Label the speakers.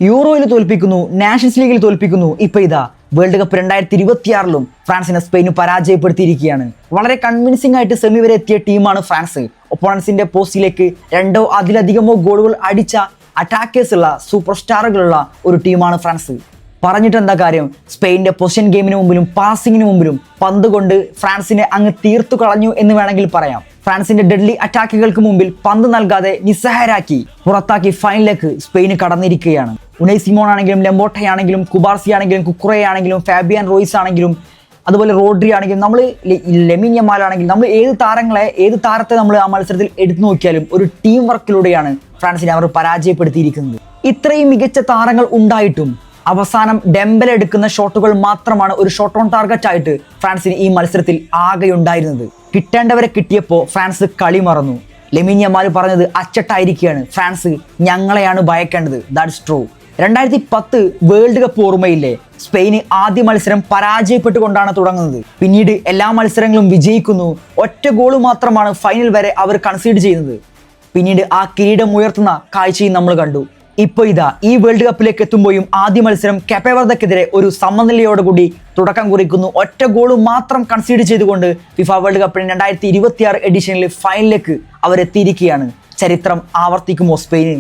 Speaker 1: യൂറോയിൽ തോൽപ്പിക്കുന്നു, nations ലീഗിൽ തോൽപ്പിക്കുന്നു. ഇപ്പൊ ഇതാ വേൾഡ് കപ്പ് 2026 ഫ്രാൻസിനെ സ്പെയിന് പരാജയപ്പെടുത്തിയിരിക്കുകയാണ്. വളരെ കൺവിൻസിംഗ് ആയിട്ട് സെമി വരെ എത്തിയ ടീമാണ് ഫ്രാൻസ്. ഒപ്പോണൻസിന്റെ പോസ്റ്റിലേക്ക് 2 അതിലധികമോ ഗോളുകൾ അടിച്ച അറ്റാക്കേഴ്സ് ഉള്ള സൂപ്പർ സ്റ്റാറുകളുള്ള ഒരു ടീമാണ് ഫ്രാൻസ്. പറഞ്ഞിട്ട് എന്താ കാര്യം? സ്പെയിനിന്റെ പൊസിഷൻ ഗെയിമിന് മുമ്പിലും പാസിങ്ങിന് മുമ്പിലും പന്ത് കൊണ്ട് ഫ്രാൻസിനെ അങ്ങ് തീർത്തു കളഞ്ഞു എന്ന് വേണമെങ്കിൽ പറയാം. ഫ്രാൻസിന്റെ ഡെഡ്ലി അറ്റാക്കുകൾക്ക് മുമ്പിൽ പന്ത് നൽകാതെ നിസ്സഹായരാക്കി പുറത്താക്കി ഫൈനലിലേക്ക് സ്പെയിന് കടന്നിരിക്കുകയാണ്. ഉനൈ സിമോൺ ആണെങ്കിലും, ലെമ്പോട്ടെ ആണെങ്കിലും, കുബാർസി ആണെങ്കിലും, കുക്കുറെ ആണെങ്കിലും, ഫാബിയൻ റോയ്സ് ആണെങ്കിലും, അതുപോലെ റോഡ്രി ആണെങ്കിലും, നമ്മൾ ലെമിൻ യമാൽ ആണെങ്കിലും, നമ്മൾ ഏത് താരത്തെ നമ്മൾ ആ മത്സരത്തിൽ എടുത്തു നോക്കിയാലും ഒരു ടീം വർക്കിലൂടെയാണ് ഫ്രാൻസിനെ അവർ പരാജയപ്പെടുത്തിയിരിക്കുന്നത്. ഇത്രയും മികച്ച താരങ്ങൾ ഉണ്ടായിട്ടും അവസാനം ഡെംബല എടുക്കുന്ന ഷോട്ടുകൾ മാത്രമാണ് ഒരു ഷോട്ട് ഓൺ ടാർഗറ്റ് ആയിട്ട് ഫ്രാൻസിന് ഈ മത്സരത്തിൽ ആകെ ഉണ്ടായിരുന്നത്. കിട്ടേണ്ടവരെ കിട്ടിയപ്പോൾ ഫ്രാൻസ് കളി മറന്നു. ലെമിൻ യമാൽ പറഞ്ഞത് അച്ചട്ടായിരിക്കുകയാണ്, ഫ്രാൻസ് ഞങ്ങളെയാണ് ഭയക്കേണ്ടത്. That's true. 2010 വേൾഡ് കപ്പ് ഓർമ്മയില്ലേ? സ്പെയിന് ആദ്യ മത്സരം പരാജയപ്പെട്ടുകൊണ്ടാണ് തുടങ്ങുന്നത്. പിന്നീട് എല്ലാ മത്സരങ്ങളും വിജയിക്കുന്നു. ഒറ്റ ഗോള് മാത്രമാണ് ഫൈനൽ വരെ അവർ കൺസീഡ് ചെയ്യുന്നത്. പിന്നീട് ആ കിരീടം ഉയർത്തുന്ന കാഴ്ചയും നമ്മൾ കണ്ടു. ഇപ്പോൾ ഇതാ ഈ വേൾഡ് കപ്പിലേക്ക് എത്തുമ്പോഴും ആദ്യ മത്സരം കെപ്പവർദക്കെതിരെ ഒരു സമനിലയോടുകൂടി തുടക്കം കുറിക്കുന്നു. ഒറ്റ ഗോള് മാത്രം കൺസീഡ് ചെയ്തുകൊണ്ട് ഫിഫ വേൾഡ് കപ്പിന് 2026 എഡിഷനിൽ ഫൈനലിലേക്ക് അവരെത്തിയിരിക്കുകയാണ്. ചരിത്രം ആവർത്തിക്കുമോ സ്പെയിന്?